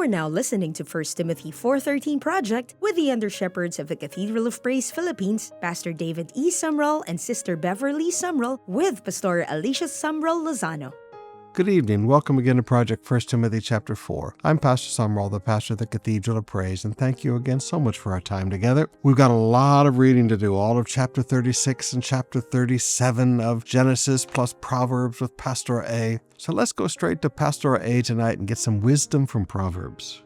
You are now listening to 1 Timothy 4:13 Project with the undershepherds of the Cathedral of Praise Philippines, Pastor David E. Sumrall and Sister Beverley Sumrall with Pastora Alisha Sumrall-Lozano. Good evening. Welcome again to Project 1 Timothy chapter 4. I'm Pastor Sumrall, the pastor of the Cathedral of Praise, and thank you again so much for our time together. We've got a lot of reading to do, all of chapter 36 and chapter 37 of Genesis plus Proverbs with Pastora A. So let's go straight to Pastora A tonight and get some wisdom from Proverbs.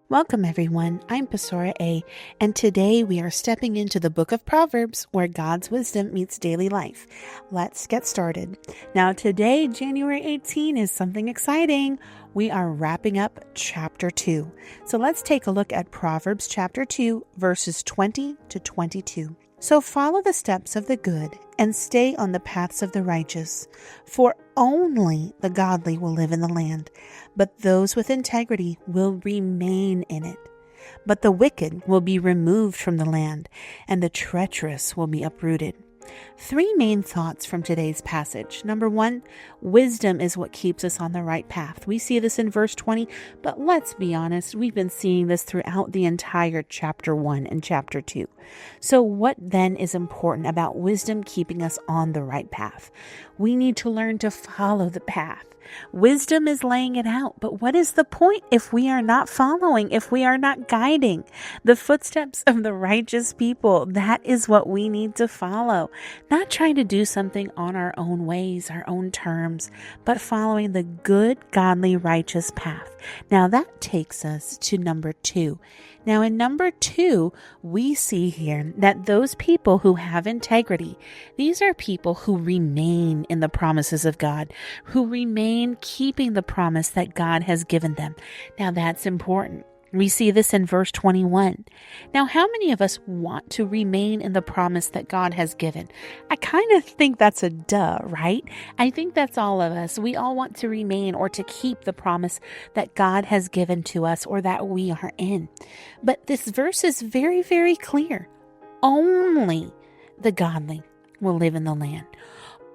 Welcome everyone, I'm Pastora A, and today we are stepping into the Book of Proverbs where God's wisdom meets daily life. Let's get started. Now today, January 18, is something exciting. We are wrapping up chapter 2. So let's take a look at Proverbs chapter 2, verses 20 to 22. So follow the steps of the good and stay on the paths of the righteous, for only the godly will live in the land, but those with integrity will remain in it. But the wicked will be removed from the land, and the treacherous will be uprooted. Three main thoughts from today's passage. Number one, wisdom is what keeps us on the right path. We see this in verse 20, but let's be honest, we've been seeing this throughout the entire chapter 1 and chapter 2. So what then is important about wisdom keeping us on the right path? We need to learn to follow the path. Wisdom is laying it out, but what is the point if we are not following, if we are not guiding the footsteps of the righteous people? That is what we need to follow. Not trying to do something on our own ways, our own terms, but following the good, godly, righteous path. Now that takes us to number 2. Now in number 2, we see here that those people who have integrity, these are people who remain in the promises of God, who remain keeping the promise that God has given them. Now that's important. We see this in verse 21. Now, how many of us want to remain in the promise that God has given? I kind of think that's a duh, right? I think that's all of us. We all want to remain or to keep the promise that God has given to us or that we are in. But this verse is very, very clear. Only the godly will live in the land.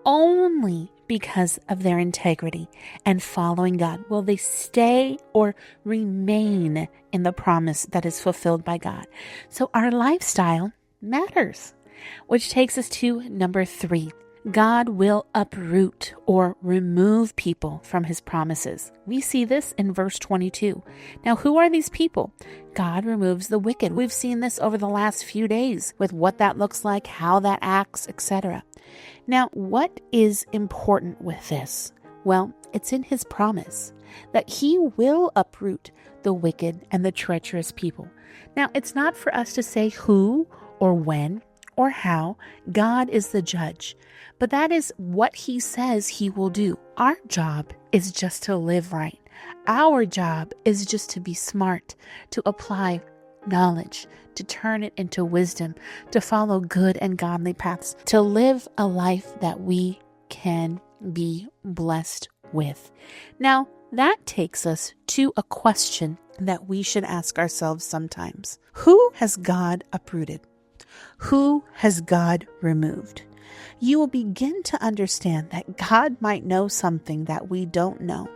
Only because of their integrity and following God will they stay or remain in the promise that is fulfilled by God. So our lifestyle matters, which takes us to number 3. God will uproot or remove people from his promises. We see this in verse 22. Now, who are these people? God removes the wicked. We've seen this over the last few days with what that looks like, how that acts, etc. Now, what is important with this? Well, it's in his promise that he will uproot the wicked and the treacherous people. Now, it's not for us to say who or when or how. God is the judge. But that is what he says he will do. Our job is just to live right. Our job is just to be smart, to apply knowledge, to turn it into wisdom, to follow good and godly paths, to live a life that we can be blessed with. Now, that takes us to a question that we should ask ourselves sometimes. Who has God uprooted? Who has God removed? You will begin to understand that God might know something that we don't know,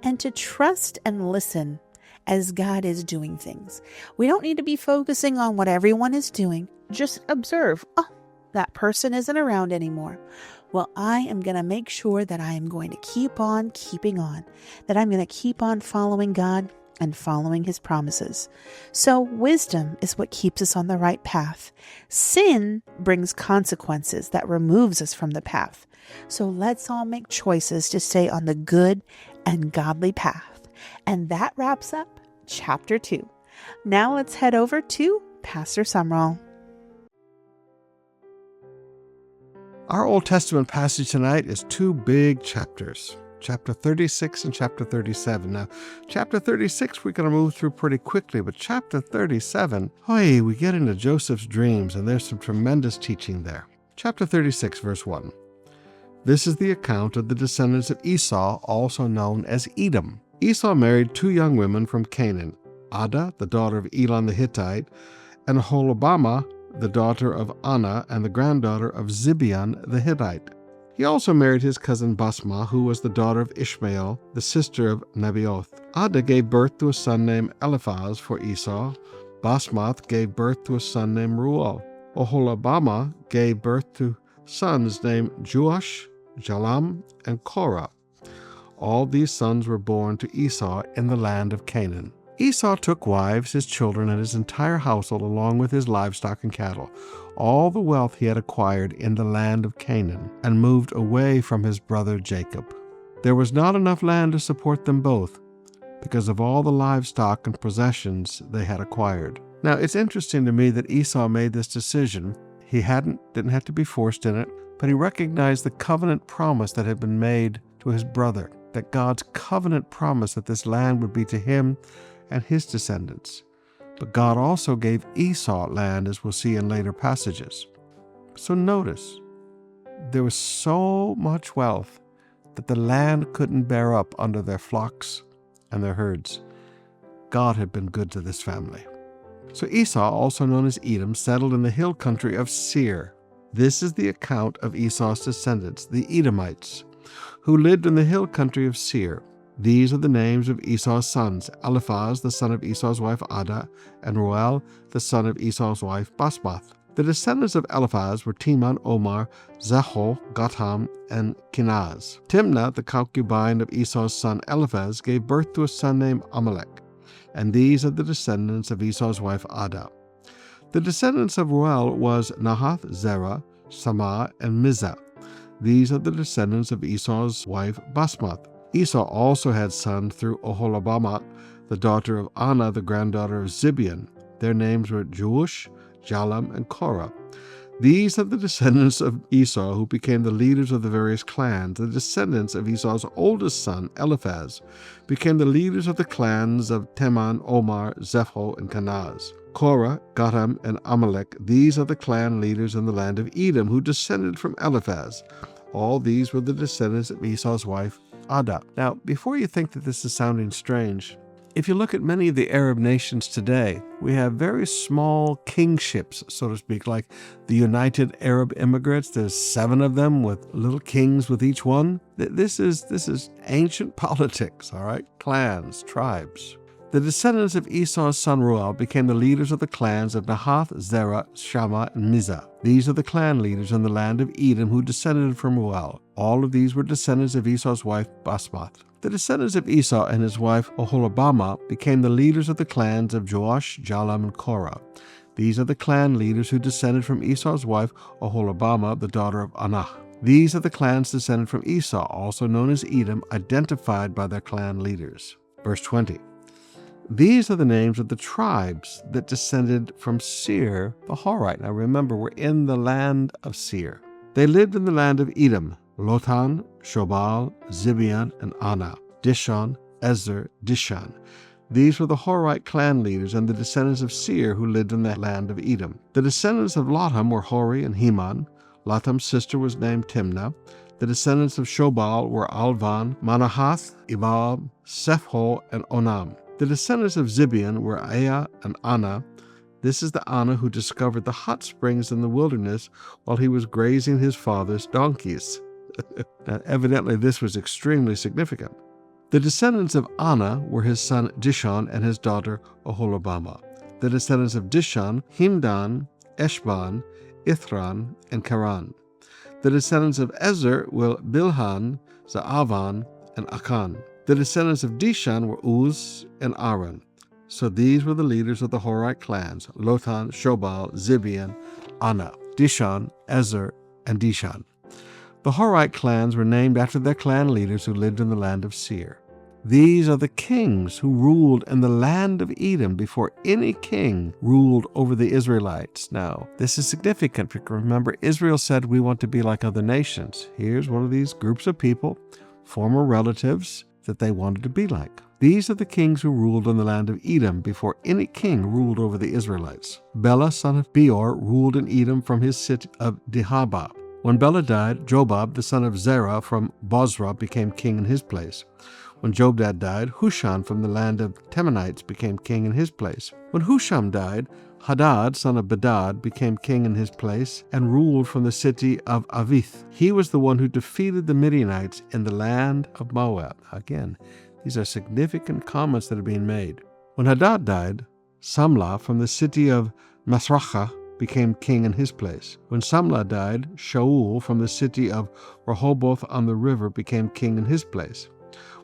and to trust and listen as God is doing things. We don't need to be focusing on what everyone is doing. Just observe, oh, that person isn't around anymore. Well, I am going to make sure that I am going to keep on keeping on, that I'm going to keep on following God and following his promises. So wisdom is what keeps us on the right path. Sin brings consequences that removes us from the path. So let's all make choices to stay on the good and godly path. And that wraps up chapter 2. Now let's head over to Pastor Sumrall. Our Old Testament passage tonight is 2 big chapters. Chapter 36 and chapter 37. Now, chapter 36 we're going to move through pretty quickly, but chapter 37, we get into Joseph's dreams, and there's some tremendous teaching there. Chapter 36, verse 1. This is the account of the descendants of Esau, also known as Edom. Esau married 2 young women from Canaan, Ada, the daughter of Elon the Hittite, and Holabama, the daughter of Anna and the granddaughter of Zibeon the Hittite. He also married his cousin Basma, who was the daughter of Ishmael, the sister of Nebaioth. Ada gave birth to a son named Eliphaz for Esau. Basmath gave birth to a son named Reuel. Oholabama gave birth to sons named Joash, Jalam, and Korah. All these sons were born to Esau in the land of Canaan. Esau took wives, his children, and his entire household, along with his livestock and cattle, all the wealth he had acquired in the land of Canaan, and moved away from his brother Jacob. There was not enough land to support them both, because of all the livestock and possessions they had acquired. Now, it's interesting to me that Esau made this decision. He didn't have to be forced in it, but he recognized the covenant promise that had been made to his brother, that God's covenant promise that this land would be to him and his descendants. But God also gave Esau land, as we'll see in later passages. So notice, there was so much wealth that the land couldn't bear up under their flocks and their herds. God had been good to this family. So Esau, also known as Edom, settled in the hill country of Seir. This is the account of Esau's descendants, the Edomites, who lived in the hill country of Seir. These are the names of Esau's sons: Eliphaz, the son of Esau's wife Ada, and Reuel, the son of Esau's wife Basmath. The descendants of Eliphaz were Teman, Omar, Zahol, Gatam, and Kenaz. Timnah, the concubine of Esau's son Eliphaz, gave birth to a son named Amalek. And these are the descendants of Esau's wife Ada. The descendants of Reuel was Nahath, Zerah, Samah, and Mizah. These are the descendants of Esau's wife Basmath. Esau also had sons through Oholabama, the daughter of Anna, the granddaughter of Zibeon. Their names were Jeush, Jalam, and Korah. These are the descendants of Esau who became the leaders of the various clans. The descendants of Esau's oldest son, Eliphaz, became the leaders of the clans of Teman, Omar, Zepho, and Kenaz. Korah, Gatam, and Amalek, these are the clan leaders in the land of Edom who descended from Eliphaz. All these were the descendants of Esau's wife, Ada. Now, before you think that this is sounding strange, if you look at many of the Arab nations today, we have very small kingships, so to speak, like the United Arab Emirates. There's 7 of them with little kings with each one. This is ancient politics, all right? Clans, tribes. The descendants of Esau's son Reuel became the leaders of the clans of Nahath, Zerah, Shammah, and Mizah. These are the clan leaders in the land of Edom who descended from Reuel. All of these were descendants of Esau's wife Basmath. The descendants of Esau and his wife Oholabama became the leaders of the clans of Joash, Jalam, and Korah. These are the clan leaders who descended from Esau's wife Oholabama, the daughter of Anah. These are the clans descended from Esau, also known as Edom, identified by their clan leaders. Verse 20. These are the names of the tribes that descended from Seir the Horite. Now remember, we're in the land of Seir. They lived in the land of Edom: Lotan, Shobal, Zibeon, and Anah, Dishon, Ezer, Dishan. These were the Horite clan leaders and the descendants of Seir who lived in the land of Edom. The descendants of Lotam were Hori and Heman. Lotam's sister was named Timnah. The descendants of Shobal were Alvan, Manahath, Ibal, Sephho, and Onam. The descendants of Zibeon were Aya and Anna. This is the Anna who discovered the hot springs in the wilderness while he was grazing his father's donkeys. Now, evidently, this was extremely significant. The descendants of Anna were his son Dishon and his daughter Oholabama. The descendants of Dishon, Himdan, Eshban, Ithran, and Karan. The descendants of Ezer were Bilhan, Zaavan, and Akan. The descendants of Dishan were Uz and Aaron. So these were the leaders of the Horite clans: Lotan, Shobal, Zibeon, Anna, Dishon, Ezer, and Dishan. The Horite clans were named after their clan leaders who lived in the land of Seir. These are the kings who ruled in the land of Edom before any king ruled over the Israelites. Now, this is significant because remember, Israel said, we want to be like other nations. Here's one of these groups of people, former relatives, that they wanted to be like. These are the kings who ruled in the land of Edom before any king ruled over the Israelites. Bela, son of Beor, ruled in Edom from his city of Dihabah. When Bela died, Jobab, the son of Zerah from Bozrah, became king in his place. When Jobab died, Husham from the land of Temanites became king in his place. When Husham died, Hadad, son of Bedad, became king in his place and ruled from the city of Avith. He was the one who defeated the Midianites in the land of Moab. Again, these are significant comments that are being made. When Hadad died, Samlah from the city of Masracha became king in his place. When Samlah died, Shaul from the city of Rehoboth on the river became king in his place.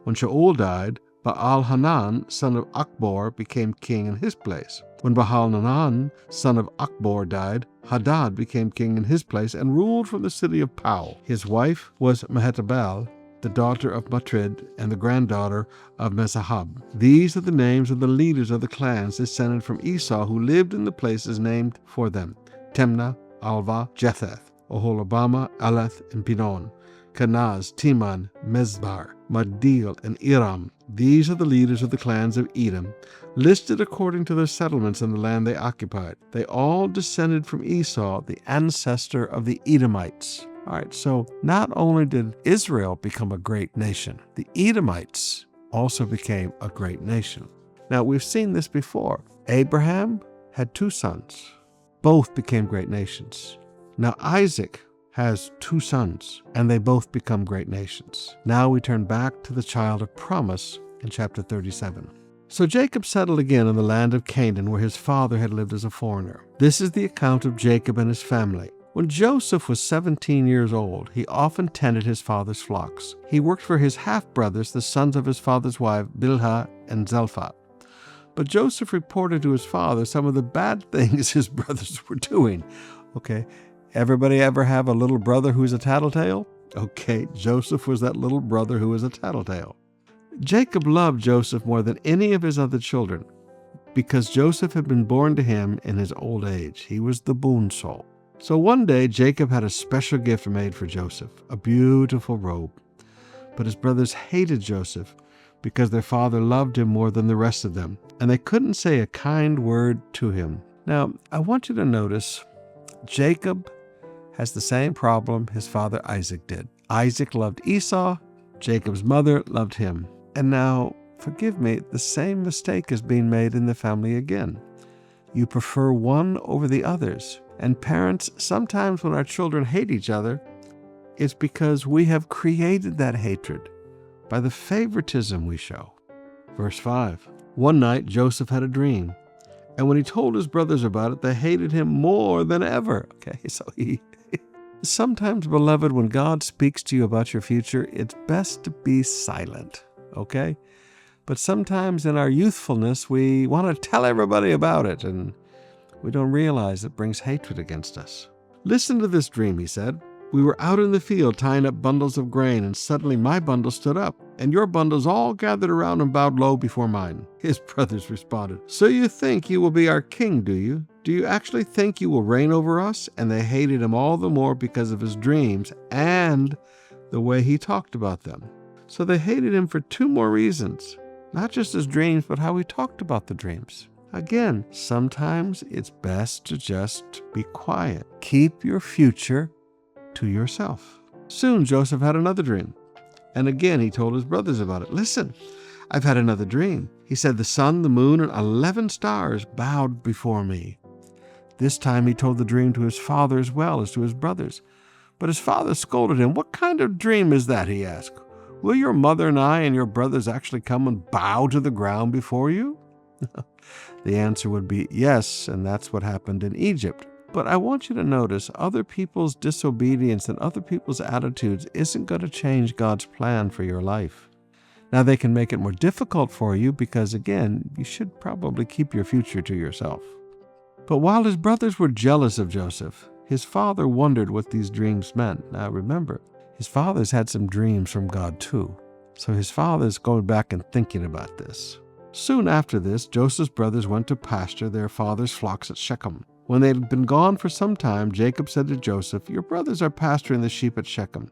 When Shaul died, Baal-Hanan, son of Akbor, became king in his place. When Baal-Hanan, son of Akbor, died, Hadad became king in his place and ruled from the city of Pau. His wife was Mehetabel, the daughter of Matrid and the granddaughter of Mezahab. These are the names of the leaders of the clans descended from Esau who lived in the places named for them: Timnah, Alva, Jetheth, Oholabama, Eleth, and Pinon, Kenaz, Timan, Mezbar, Madil, and Iram. These are the leaders of the clans of Edom, listed according to their settlements in the land they occupied. They all descended from Esau, the ancestor of the Edomites. All right, so not only did Israel become a great nation, the Edomites also became a great nation. Now, we've seen this before. Abraham had 2 sons. Both became great nations. Now, Isaac has 2 sons, and they both become great nations. Now we turn back to the child of promise in chapter 37. So Jacob settled again in the land of Canaan, where his father had lived as a foreigner. This is the account of Jacob and his family. When Joseph was 17 years old, he often tended his father's flocks. He worked for his half-brothers, the sons of his father's wife, Bilhah and Zelpha. But Joseph reported to his father some of the bad things his brothers were doing. Okay, everybody ever have a little brother who's a tattletale? Okay, Joseph was that little brother who was a tattletale. Jacob loved Joseph more than any of his other children because Joseph had been born to him in his old age. He was the boon soul. So one day, Jacob had a special gift made for Joseph, a beautiful robe. But his brothers hated Joseph because their father loved him more than the rest of them, and they couldn't say a kind word to him. Now, I want you to notice, Jacob has the same problem his father Isaac did. Isaac loved Esau, Jacob's mother loved him. And now, forgive me, the same mistake is being made in the family again. You prefer one over the others. And parents, sometimes when our children hate each other, it's because we have created that hatred by the favoritism we show. Verse 5. One night Joseph had a dream, and when he told his brothers about it, they hated him more than ever. Okay, so sometimes, beloved, when God speaks to you about your future, it's best to be silent, okay? But sometimes in our youthfulness, we want to tell everybody about it, and we don't realize it brings hatred against us. Listen to this dream, he said. We were out in the field tying up bundles of grain, and suddenly my bundle stood up, and your bundles all gathered around and bowed low before mine. His brothers responded, So you think you will be our king, do you? Do you actually think you will reign over us? And they hated him all the more because of his dreams and the way he talked about them. So they hated him for 2 more reasons, not just his dreams, but how he talked about the dreams. Again, sometimes it's best to just be quiet. Keep your future to yourself. Soon Joseph had another dream, and again he told his brothers about it. Listen, I've had another dream. He said, the sun, the moon, and 11 stars bowed before me. This time he told the dream to his father as well as to his brothers. But his father scolded him. What kind of dream is that? He asked. Will your mother and I and your brothers actually come and bow to the ground before you? The answer would be yes, and that's what happened in Egypt. But I want you to notice other people's disobedience and other people's attitudes isn't going to change God's plan for your life. Now, they can make it more difficult for you because, again, you should probably keep your future to yourself. But while his brothers were jealous of Joseph, his father wondered what these dreams meant. Now, remember, his father's had some dreams from God too. So his father's going back and thinking about this. Soon after this, Joseph's brothers went to pasture their father's flocks at Shechem. When they had been gone for some time, Jacob said to Joseph, Your brothers are pasturing the sheep at Shechem.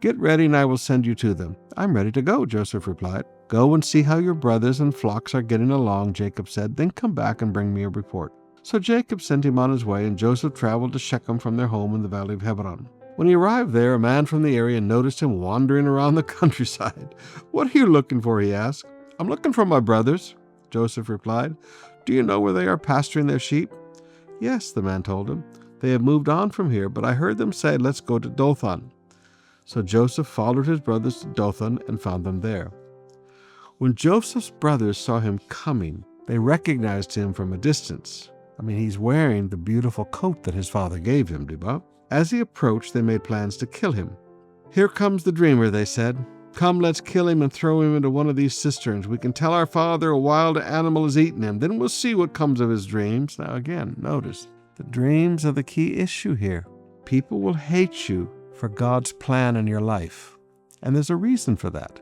Get ready and I will send you to them. I'm ready to go, Joseph replied. Go and see how your brothers and flocks are getting along, Jacob said. Then come back and bring me a report. So Jacob sent him on his way, and Joseph traveled to Shechem from their home in the valley of Hebron. When he arrived there, a man from the area noticed him wandering around the countryside. "What are you looking for?" he asked. "I'm looking for my brothers," Joseph replied. "Do you know where they are pasturing their sheep?" "Yes," the man told him. "They have moved on from here, but I heard them say, 'Let's go to Dothan.'" So Joseph followed his brothers to Dothan and found them there. When Joseph's brothers saw him coming, they recognized him from a distance. He's wearing the beautiful coat that his father gave him, Diba. As he approached, they made plans to kill him. "Here comes the dreamer," they said. "Come, let's kill him and throw him into one of these cisterns. We can tell our father a wild animal has eaten him. Then we'll see what comes of his dreams." Now again, notice, the dreams are the key issue here. People will hate you for God's plan in your life. And there's a reason for that.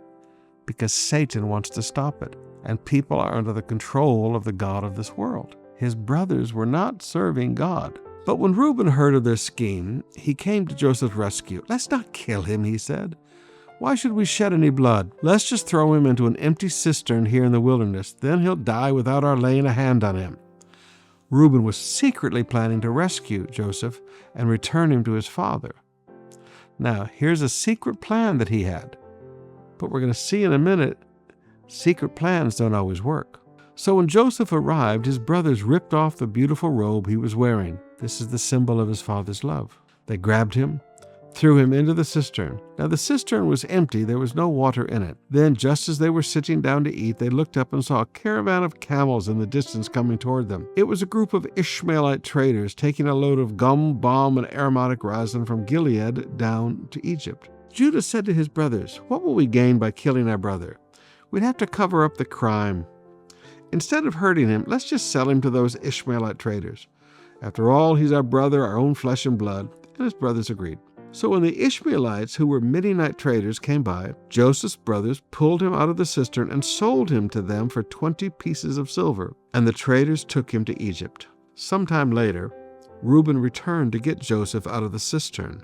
Because Satan wants to stop it. And people are under the control of the god of this world. His brothers were not serving God. But when Reuben heard of their scheme, he came to Joseph's rescue. "Let's not kill him," he said. "Why should we shed any blood? Let's just throw him into an empty cistern here in the wilderness. Then he'll die without our laying a hand on him." Reuben was secretly planning to rescue Joseph and return him to his father. Now, here's a secret plan that he had. But we're going to see in a minute, secret plans don't always work. So when Joseph arrived, his brothers ripped off the beautiful robe he was wearing. This is the symbol of his father's love. They grabbed him, threw him into the cistern. Now the cistern was empty, there was no water in it. Then, just as they were sitting down to eat, they looked up and saw a caravan of camels in the distance coming toward them. It was a group of Ishmaelite traders taking a load of gum, balm, and aromatic resin from Gilead down to Egypt. Judah said to his brothers, "What will we gain by killing our brother? We'd have to cover up the crime. Instead of hurting him, let's just sell him to those Ishmaelite traders. After all, he's our brother, our own flesh and blood." And his brothers agreed. So when the Ishmaelites, who were Midianite traders, came by, Joseph's brothers pulled him out of the cistern and sold him to them for 20 pieces of silver. And the traders took him to Egypt. Sometime later, Reuben returned to get Joseph out of the cistern.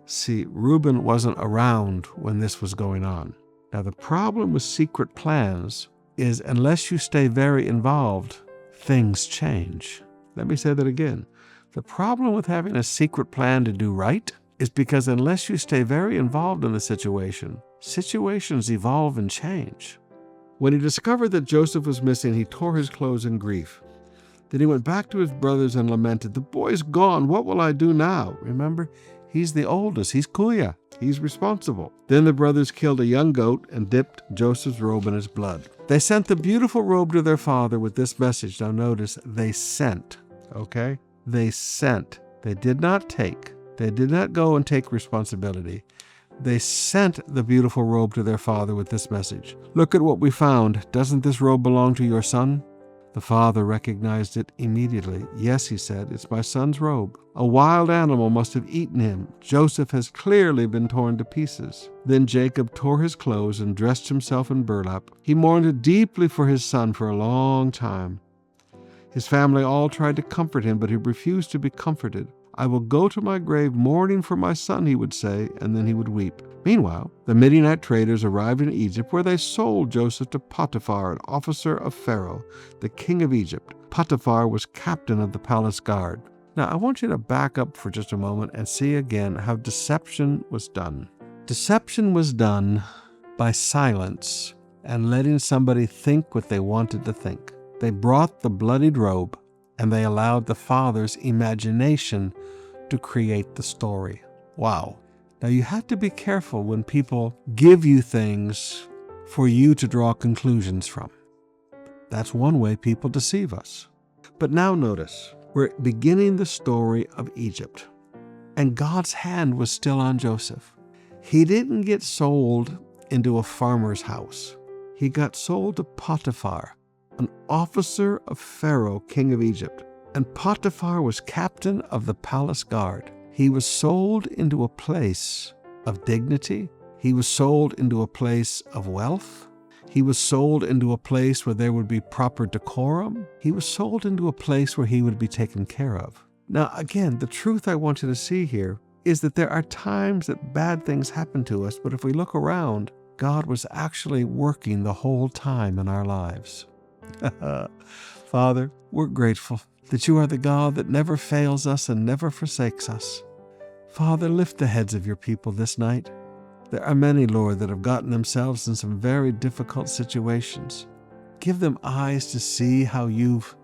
See, Reuben wasn't around when this was going on. Now, the problem with secret plans is unless you stay very involved, things change. Let me say that again. The problem with having a secret plan to do right is because unless you stay very involved in the situation, situations evolve and change. When he discovered that Joseph was missing, he tore his clothes in grief. Then he went back to his brothers and lamented, "The boy's gone. What will I do now?" Remember, he's the oldest. He's Kuya. He's responsible. Then the brothers killed a young goat and dipped Joseph's robe in his blood. They sent the beautiful robe to their father with this message. Now notice, they sent, okay? They sent. They did not take. They did not go and take responsibility. They sent the beautiful robe to their father with this message. "Look at what we found. Doesn't this robe belong to your son?" The father recognized it immediately. "Yes," he said, "it's my son's robe. A wild animal must have eaten him. Joseph has clearly been torn to pieces." Then Jacob tore his clothes and dressed himself in burlap. He mourned deeply for his son for a long time. His family all tried to comfort him, but he refused to be comforted. "I will go to my grave mourning for my son," he would say, and then he would weep. Meanwhile, the Midianite traders arrived in Egypt, where they sold Joseph to Potiphar, an officer of Pharaoh, the king of Egypt. Potiphar was captain of the palace guard. Now, I want you to back up for just a moment and see again how deception was done. Deception was done by silence and letting somebody think what they wanted to think. They brought the bloodied robe, and they allowed the father's imagination to create the story. Wow. Now, you have to be careful when people give you things for you to draw conclusions from. That's one way people deceive us. But now notice, we're beginning the story of Egypt, and God's hand was still on Joseph. He didn't get sold into a farmer's house. He got sold to Potiphar, an officer of Pharaoh, king of Egypt. And Potiphar was captain of the palace guard. He was sold into a place of dignity. He was sold into a place of wealth. He was sold into a place where there would be proper decorum. He was sold into a place where he would be taken care of. Now, again, the truth I want you to see here is that there are times that bad things happen to us, but if we look around, God was actually working the whole time in our lives. Father, we're grateful that you are the God that never fails us and never forsakes us. Father, lift the heads of your people this night. There are many, Lord, that have gotten themselves in some very difficult situations. Give them eyes to see how you've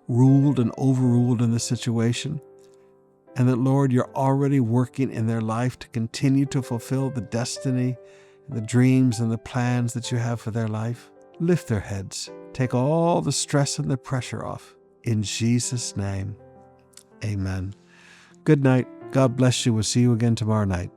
ruled and overruled in the situation, and that, Lord, you're already working in their life to continue to fulfill the destiny, and the dreams and the plans that you have for their life. Lift their heads. Take all the stress and the pressure off. In Jesus' name, amen. Good night. God bless you. We'll see you again tomorrow night.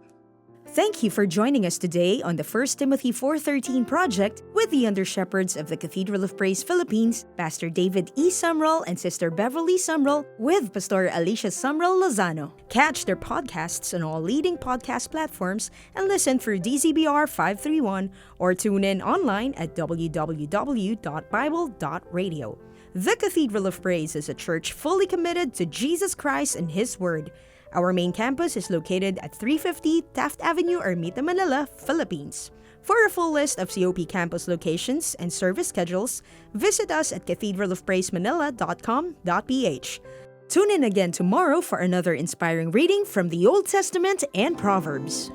Thank you for joining us today on the 1 Timothy 4:13 project with the undershepherds of the Cathedral of Praise Philippines, Pastor David E. Sumrall and Sister Beverley Sumrall, with Pastora Alisha Sumrall-Lozano. Catch their podcasts on all leading podcast platforms and listen through DZBR 531 or tune in online at www.bible.radio. The Cathedral of Praise is a church fully committed to Jesus Christ and His Word. Our main campus is located at 350 Taft Avenue, Metro Manila, Philippines. For a full list of COP campus locations and service schedules, visit us at cathedralofpraisemanila.com.ph. Tune in again tomorrow for another inspiring reading from the Old Testament and Proverbs.